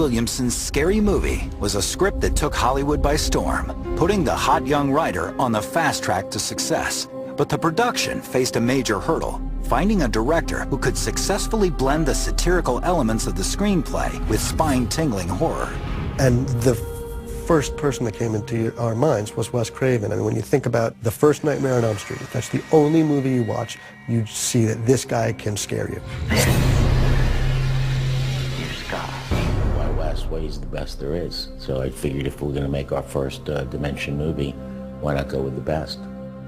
Williamson's Scary Movie was a script that took Hollywood by storm, putting the hot young writer on the fast track to success. But the production faced a major hurdle, finding a director who could successfully blend the satirical elements of the screenplay with spine-tingling horror. And the first person that came into our minds was Wes Craven. I mean, when you think about the first Nightmare on Elm Street, if that's the only movie you watch, you see that this guy can scare you. My Wes Way's the best there is. So I figured if we're going to make our first Dimension movie, why not go with the best?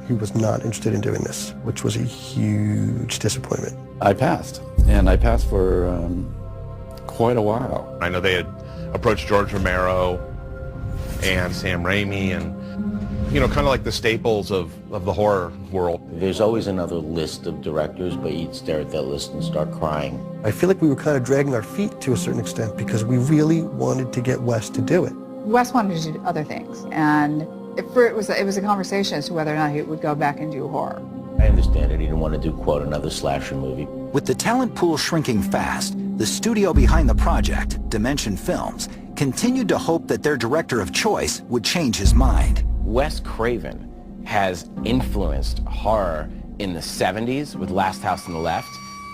He was not interested in doing this, which was a huge disappointment. I passed, and I passed for quite a while. I know they had approached George Romero and Sam Raimi and, you know, kind of like the staples of the horror world. There's always another list of directors, but you'd stare at that list and start crying. I feel like we were kind of dragging our feet to a certain extent because we really wanted to get Wes to do it. Wes wanted to do other things, and it was a conversation as to whether or not he would go back and do horror. I understand it. He didn't want to do, quote, another slasher movie. With the talent pool shrinking fast, the studio behind the project, Dimension Films, continued to hope that their director of choice would change his mind. Wes Craven has influenced horror in the 70s with Last House on the Left,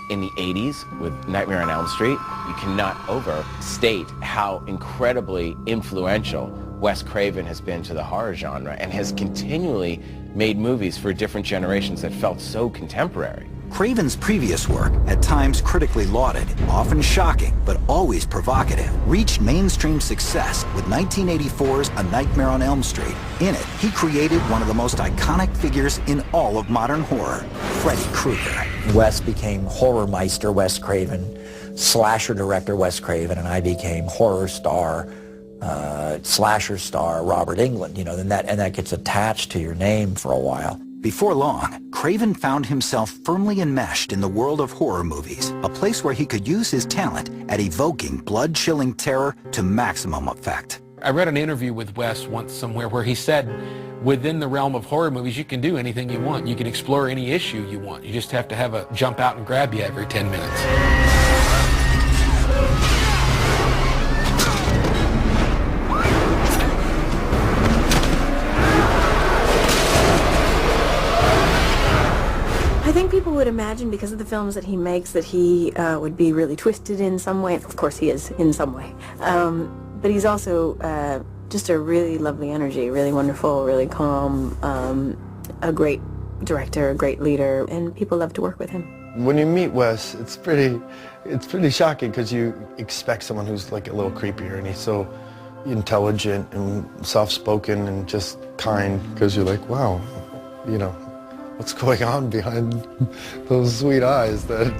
in the 80s with Nightmare on Elm Street. You cannot overstate how incredibly influential Wes Craven has been to the horror genre and has continually made movies for different generations that felt so contemporary. Craven's previous work, at times critically lauded, often shocking, but always provocative, reached mainstream success with 1984's A Nightmare on Elm Street. In it, he created one of the most iconic figures in all of modern horror, Freddy Krueger. Wes became horror meister Wes Craven, slasher director Wes Craven, and I became horror star, slasher star Robert Englund. You know, and that gets attached to your name for a while. Before long, Craven found himself firmly enmeshed in the world of horror movies, a place where he could use his talent at evoking blood-chilling terror to maximum effect. I read an interview with Wes once somewhere where he said, within the realm of horror movies, you can do anything you want. You can explore any issue you want. You just have to have a jump out and grab you every 10 minutes. I think people would imagine, because of the films that he makes, that he would be really twisted in some way. Of course he is, in some way. But he's also just a really lovely energy, really wonderful, really calm, a great director, a great leader, and people love to work with him. When you meet Wes, it's pretty shocking because you expect someone who's like a little creepier, and he's so intelligent and soft-spoken and just kind, because you're like, wow, you know, what's going on behind those sweet eyes that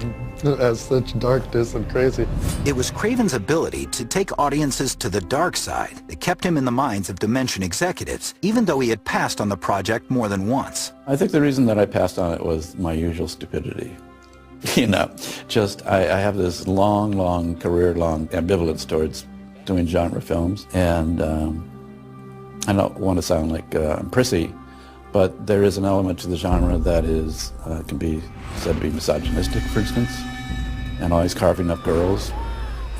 has such darkness and crazy. It was Craven's ability to take audiences to the dark side that kept him in the minds of Dimension executives, even though he had passed on the project more than once. I think the reason that I passed on it was my usual stupidity. You know, just I have this long career-long ambivalence towards doing genre films, and I don't want to sound like prissy, but there is an element to the genre that is can be said to be misogynistic, for instance, and always carving up girls.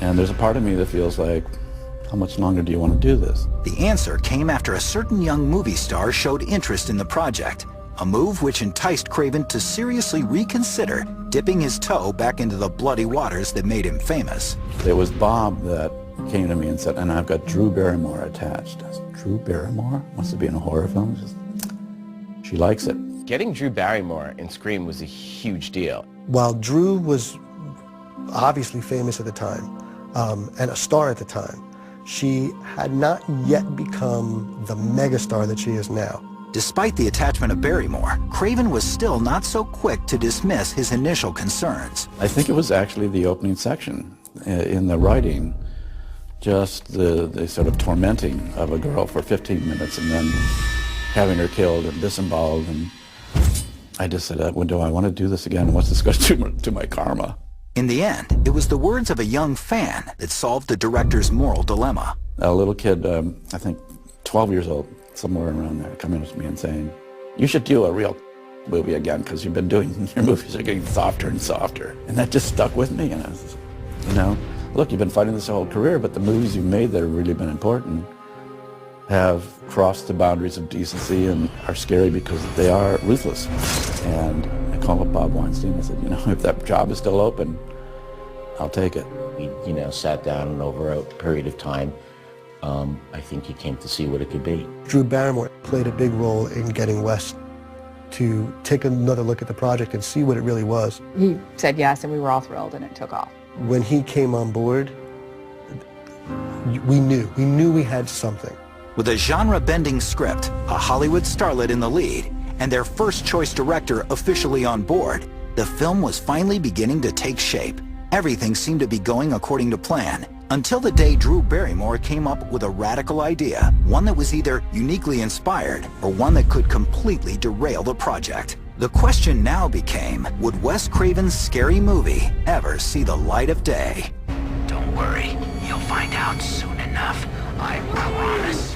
And there's a part of me that feels like, how much longer do you want to do this? The answer came after a certain young movie star showed interest in the project, a move which enticed Craven to seriously reconsider dipping his toe back into the bloody waters that made him famous. It was Bob that came to me and said, and I've got Drew Barrymore attached. I said, Drew Barrymore wants to be in a horror film? She likes it. Getting Drew Barrymore in Scream was a huge deal. While Drew was obviously famous at the time and a star at the time, she had not yet become the megastar that she is now. Despite the attachment of Barrymore, Craven was still not so quick to dismiss his initial concerns. I think it was actually the opening section in the writing, just the sort of tormenting of a girl for 15 minutes and then having her killed and disemboweled, and I just said, well, do I want to do this again? What's this going to do to my karma? In the end, it was the words of a young fan that solved the director's moral dilemma. A little kid, I think 12 years old, somewhere around there, coming to me and saying, you should do a real movie again, because you've been doing, your movies are getting softer and softer. And that just stuck with me, and I was, you know, look, you've been fighting this whole career, but the movies you've made that have really been important have crossed the boundaries of decency and are scary because they are ruthless. And I called up Bob Weinstein. I said, you know, if that job is still open, I'll take it. We, you know, sat down and over a period of time, I think he came to see what it could be. Drew Barrymore played a big role in getting Wes to take another look at the project and see what it really was. He said yes, and we were all thrilled, and it took off. When he came on board, we knew we had something. With a genre-bending script, a Hollywood starlet in the lead, and their first-choice director officially on board, the film was finally beginning to take shape. Everything seemed to be going according to plan, until the day Drew Barrymore came up with a radical idea, one that was either uniquely inspired or one that could completely derail the project. The question now became, would Wes Craven's scary movie ever see the light of day? Don't worry, you'll find out soon enough, I promise.